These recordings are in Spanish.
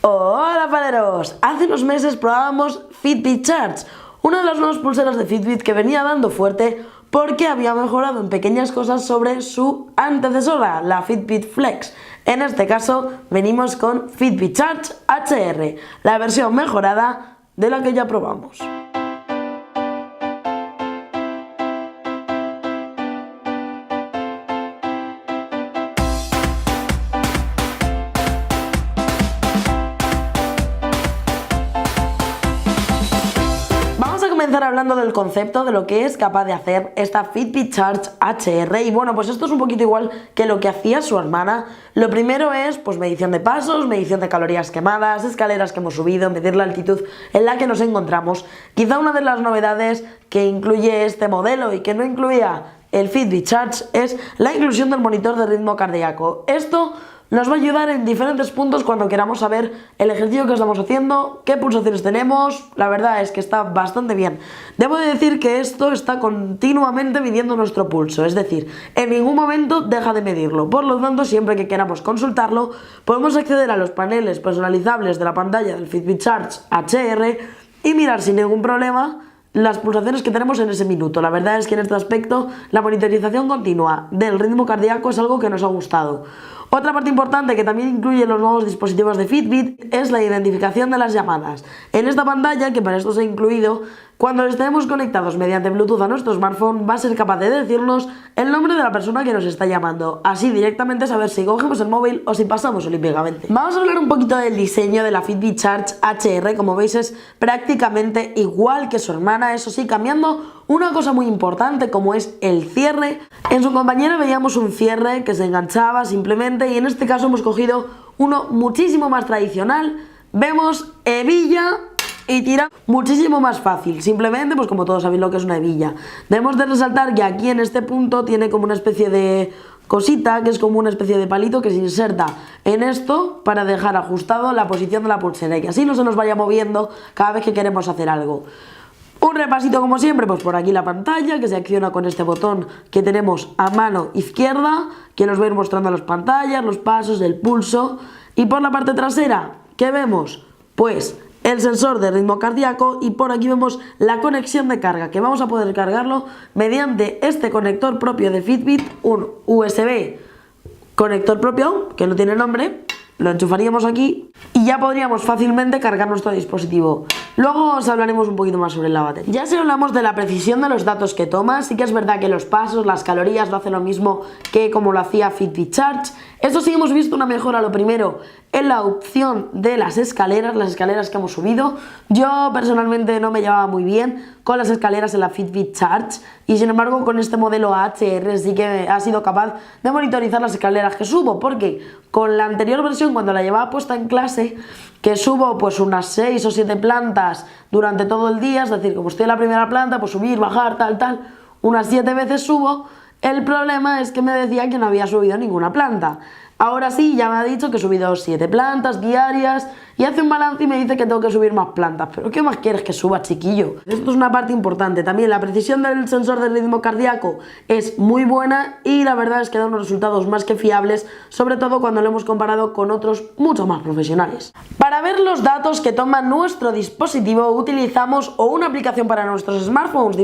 Hola paleros, hace unos meses probábamos Fitbit Charge, una de las nuevas pulseras de Fitbit que venía dando fuerte porque había mejorado en pequeñas cosas sobre su antecesora, la Fitbit Flex. En este caso venimos con Fitbit Charge HR, la versión mejorada de la que ya probamos. Comenzar hablando del concepto de lo que es capaz de hacer esta Fitbit Charge HR. Y bueno, pues esto es un poquito igual que lo que hacía su hermana. Lo primero es pues medición de pasos, medición de calorías quemadas, escaleras que hemos subido, medir la altitud en la que nos encontramos. Quizá una de las novedades que incluye este modelo y que no incluía el Fitbit Charge es la inclusión del monitor de ritmo cardíaco. Esto nos va a ayudar en diferentes puntos cuando queramos saber el ejercicio que estamos haciendo, qué pulsaciones tenemos. La verdad es que está bastante bien. Debo de decir que esto está continuamente midiendo nuestro pulso, es decir, en ningún momento deja de medirlo. Por lo tanto, siempre que queramos consultarlo, podemos acceder a los paneles personalizables de la pantalla del Fitbit Charge HR y mirar sin ningún problema las pulsaciones que tenemos en ese minuto. La verdad es que en este aspecto la monitorización continua del ritmo cardíaco es algo que nos ha gustado. Otra parte importante que también incluye los nuevos dispositivos de Fitbit es la identificación de las llamadas. En esta pantalla, que para esto se ha incluido, cuando estemos conectados mediante Bluetooth a nuestro smartphone, va a ser capaz de decirnos el nombre de la persona que nos está llamando. Así directamente saber si cogemos el móvil o si pasamos olímpicamente. Vamos a hablar un poquito del diseño de la Fitbit Charge HR. Como veis es prácticamente igual que su hermana, eso sí, cambiando una cosa muy importante como es el cierre. En su compañera veíamos un cierre que se enganchaba simplemente y en este caso hemos cogido uno muchísimo más tradicional. Vemos hebilla y tira muchísimo más fácil, simplemente pues como todos sabéis lo que es una hebilla. Debemos de resaltar que aquí en este punto tiene como una especie de cosita que es como una especie de palito que se inserta en esto para dejar ajustado la posición de la pulsera y que así no se nos vaya moviendo cada vez que queremos hacer algo. Un repasito como siempre, pues por aquí la pantalla que se acciona con este botón que tenemos a mano izquierda que nos va a ir mostrando las pantallas, los pasos, el pulso. Y por la parte trasera, ¿qué vemos? Pues el sensor de ritmo cardíaco y por aquí vemos la conexión de carga que vamos a poder cargarlo mediante este conector propio de Fitbit, un USB conector propio que no tiene nombre. Lo enchufaríamos aquí y ya podríamos fácilmente cargar nuestro dispositivo. Luego os hablaremos un poquito más sobre la batería. Ya si hablamos de la precisión de los datos que toma, sí que es verdad que los pasos, las calorías lo hace lo mismo que como lo hacía Fitbit Charge. Esto sí hemos visto una mejora, lo primero, en la opción de las escaleras que hemos subido. Yo personalmente no me llevaba muy bien con las escaleras en la Fitbit Charge y sin embargo con este modelo HR sí que ha sido capaz de monitorizar las escaleras que subo, porque con la anterior versión cuando la llevaba puesta en clase, que subo pues unas 6 o 7 plantas durante todo el día, es decir, como estoy en la primera planta, pues subir, bajar, tal, unas 7 veces subo. El problema es que me decía que no había subido ninguna planta. Ahora sí, ya me ha dicho que he subido 7 plantas diarias y hace un balance y me dice que tengo que subir más plantas. ¿Pero qué más quieres que suba, chiquillo? Esto es una parte importante. También la precisión del sensor del ritmo cardíaco es muy buena y la verdad es que da unos resultados más que fiables, sobre todo cuando lo hemos comparado con otros mucho más profesionales. Para ver los datos que toma nuestro dispositivo utilizamos o una aplicación para nuestros smartphones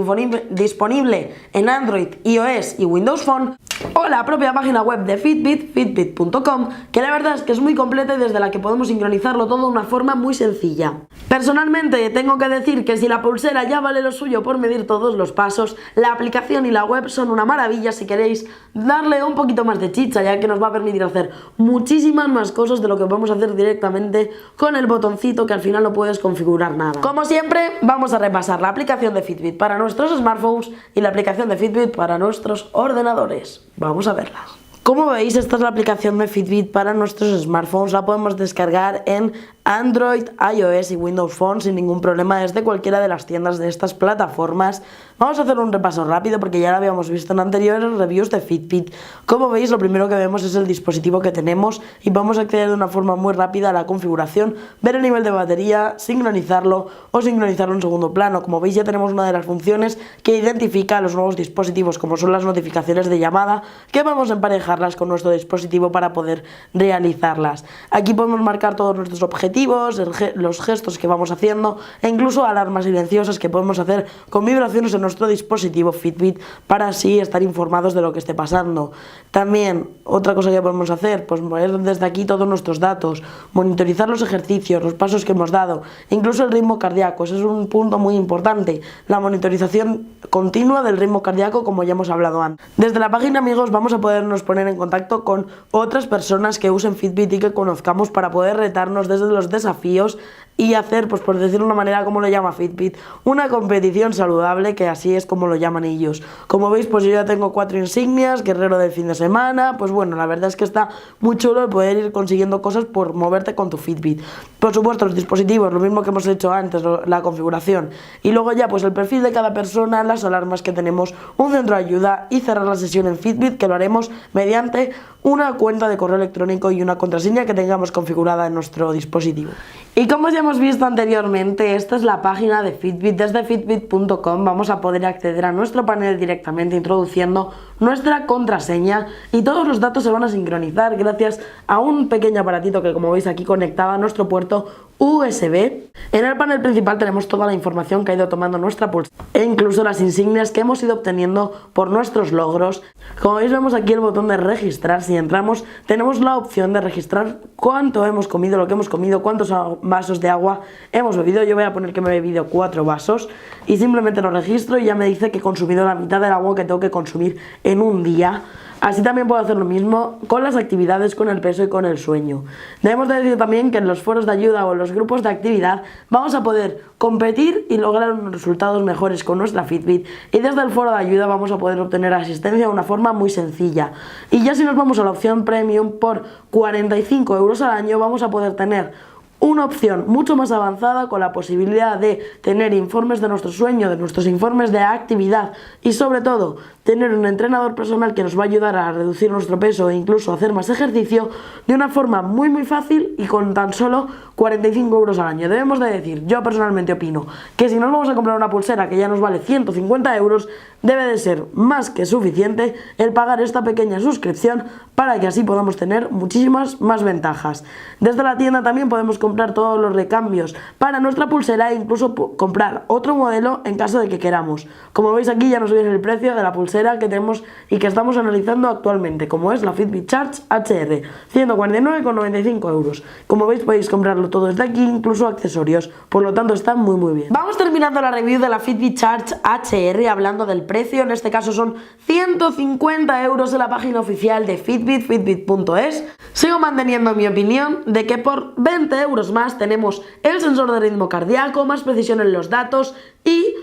disponible en Android, iOS y Windows Phone, o la propia página web de Fitbit, fitbit.com, que la verdad es que es muy completa y desde la que podemos sincronizarlo todo de una forma muy sencilla. Personalmente tengo que decir que si la pulsera ya vale lo suyo por medir todos los pasos, la aplicación y la web son una maravilla si queréis darle un poquito más de chicha, ya que nos va a permitir hacer muchísimas más cosas de lo que podemos hacer directamente con el botoncito que al final no puedes configurar nada. Como siempre, vamos a repasar la aplicación de Fitbit para nuestros smartphones y la aplicación de Fitbit para nuestros ordenadores. Vamos a verlas. Como veis, esta es la aplicación de Fitbit para nuestros smartphones. La podemos descargar en Android, iOS y Windows Phone sin ningún problema desde cualquiera de las tiendas de estas plataformas. Vamos a hacer un repaso rápido porque ya lo habíamos visto en anteriores reviews de Fitbit. Como veis, lo primero que vemos es el dispositivo que tenemos y vamos a acceder de una forma muy rápida a la configuración, ver el nivel de batería, sincronizarlo o sincronizarlo en segundo plano. Como veis, ya tenemos una de las funciones que identifica los nuevos dispositivos, como son las notificaciones de llamada, que vamos a emparejarlas con nuestro dispositivo para poder realizarlas. Aquí podemos marcar todos nuestros objetivos, los gestos que vamos haciendo e incluso alarmas silenciosas que podemos hacer con vibraciones en nuestro dispositivo Fitbit para así estar informados de lo que esté pasando. También otra cosa que podemos hacer, pues ver desde aquí todos nuestros datos, monitorizar los ejercicios, los pasos que hemos dado, incluso el ritmo cardíaco. Ese es un punto muy importante, la monitorización continua del ritmo cardíaco, como ya hemos hablado antes. Desde la página, amigos, vamos a podernos poner en contacto con otras personas que usen Fitbit y que conozcamos para poder retarnos desde los desafíos y hacer, pues por decirlo de una manera, como lo llama Fitbit, una competición saludable, que así es como lo llaman ellos. Como veis, pues yo ya tengo 4 insignias, guerrero del fin de semana. Pues bueno, la verdad es que está muy chulo el poder ir consiguiendo cosas por moverte con tu Fitbit. Por supuesto, los dispositivos, lo mismo que hemos hecho antes, la configuración, y luego ya pues el perfil de cada persona, las alarmas que tenemos, un centro de ayuda y cerrar la sesión en Fitbit, que lo haremos mediante una cuenta de correo electrónico y una contraseña que tengamos configurada en nuestro dispositivo. Y como ya hemos visto anteriormente, esta es la página de Fitbit. Desde fitbit.com vamos a poder acceder a nuestro panel directamente introduciendo nuestra contraseña y todos los datos se van a sincronizar gracias a un pequeño aparatito que, como veis aquí, conectado a nuestro puerto USB. En el panel principal tenemos toda la información que ha ido tomando nuestra pulsera e incluso las insignias que hemos ido obteniendo por nuestros logros. Como veis, vemos aquí el botón de registrar. Si entramos, tenemos la opción de registrar cuánto hemos comido, lo que hemos comido, cuántos vasos de agua hemos bebido. Yo voy a poner que me he bebido 4 vasos y simplemente lo registro y ya me dice que he consumido la mitad del agua que tengo que consumir en un día. Así también puedo hacer lo mismo con las actividades, con el peso y con el sueño. Debemos de decir también que en los foros de ayuda o en los grupos de actividad vamos a poder competir y lograr unos resultados mejores con nuestra Fitbit, y desde el foro de ayuda vamos a poder obtener asistencia de una forma muy sencilla. Y ya si nos vamos a la opción Premium, por 45 € al año vamos a poder tener una opción mucho más avanzada con la posibilidad de tener informes de nuestro sueño, de nuestros informes de actividad y sobre todo tener un entrenador personal que nos va a ayudar a reducir nuestro peso e incluso hacer más ejercicio de una forma muy fácil y con tan solo 45 € al año. Debemos de decir, yo personalmente opino que si nos vamos a comprar una pulsera que ya nos vale 150 €, debe de ser más que suficiente el pagar esta pequeña suscripción para que así podamos tener muchísimas más ventajas. Desde la tienda también podemos comprar todos los recambios para nuestra pulsera e incluso comprar otro modelo en caso de que queramos. Como veis aquí ya nos viene el precio de la pulsera que tenemos y que estamos analizando actualmente, como es la Fitbit Charge HR, 149,95 €. Como veis, podéis comprarlo todo desde aquí, incluso accesorios, por lo tanto está muy bien. Vamos terminando la review de la Fitbit Charge HR hablando del precio. En este caso son 150 € en la página oficial de Fitbit, fitbit.es. Sigo manteniendo mi opinión de que por 20 € más tenemos el sensor de ritmo cardíaco, más precisión en los datos y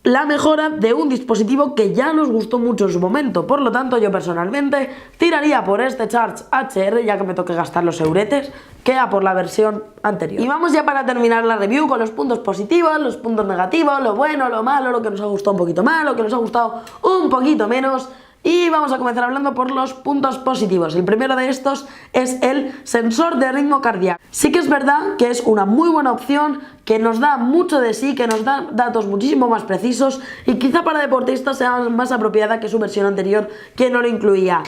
la mejora de un dispositivo que ya nos gustó mucho en su momento. Por lo tanto, yo personalmente tiraría por este Charge HR, ya que me toque gastar los euretes, que a por la versión anterior. Y vamos ya para terminar la review con los puntos positivos, los puntos negativos, lo bueno, lo malo, lo que nos ha gustado un poquito más, lo que nos ha gustado un poquito menos. Y vamos a comenzar hablando por los puntos positivos. El primero de estos es el sensor de ritmo cardíaco. Sí que es verdad que es una muy buena opción, que nos da mucho de sí, que nos da datos muchísimo más precisos y quizá para deportistas sea más apropiada que su versión anterior, que no lo incluía.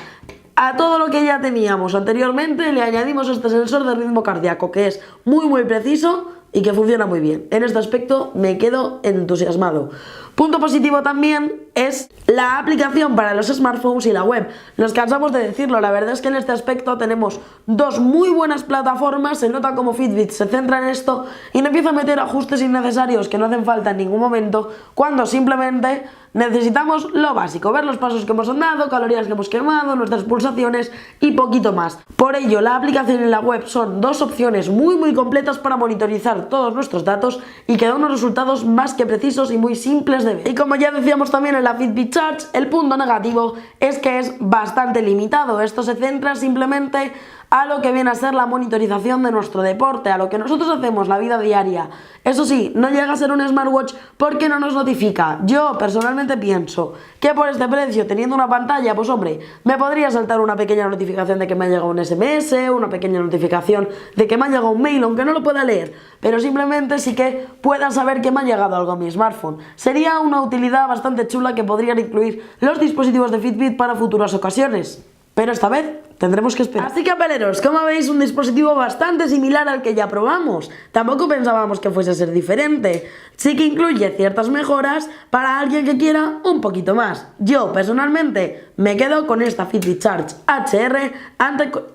A todo lo que ya teníamos anteriormente le añadimos este sensor de ritmo cardíaco, que es muy preciso y que funciona muy bien. En este aspecto me quedo entusiasmado. Punto positivo también es la aplicación para los smartphones y la web. Nos cansamos de decirlo, la verdad es que en este aspecto tenemos dos muy buenas plataformas. Se nota como Fitbit se centra en esto y no empieza a meter ajustes innecesarios que no hacen falta en ningún momento, cuando simplemente necesitamos lo básico: ver los pasos que hemos andado, calorías que hemos quemado, nuestras pulsaciones y poquito más. Por ello, la aplicación y la web son dos opciones muy completas para monitorizar todos nuestros datos y que dan unos resultados más que precisos y muy simples de ver. Y como ya decíamos también en la Fitbit Charge, el punto negativo es que es bastante limitado. Esto se centra simplemente a lo que viene a ser la monitorización de nuestro deporte, a lo que nosotros hacemos, la vida diaria. Eso sí, no llega a ser un smartwatch porque no nos notifica. Yo personalmente pienso que por este precio, teniendo una pantalla, pues hombre, me podría saltar una pequeña notificación de que me ha llegado un SMS, una pequeña notificación de que me ha llegado un mail, aunque no lo pueda leer, pero simplemente sí que pueda saber que me ha llegado algo a mi smartphone. Sería una utilidad bastante chula que podrían incluir los dispositivos de Fitbit para futuras ocasiones. Pero esta vez tendremos que esperar. Así que, apeleros, como veis, un dispositivo bastante similar al que ya probamos. Tampoco pensábamos que fuese a ser diferente. Sí que incluye ciertas mejoras para alguien que quiera un poquito más. Yo, personalmente, me quedo con esta Fitbit Charge HR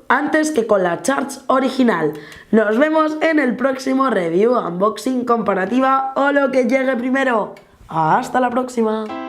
antes que con la Charge original. Nos vemos en el próximo review, unboxing, comparativa o lo que llegue primero. ¡Hasta la próxima!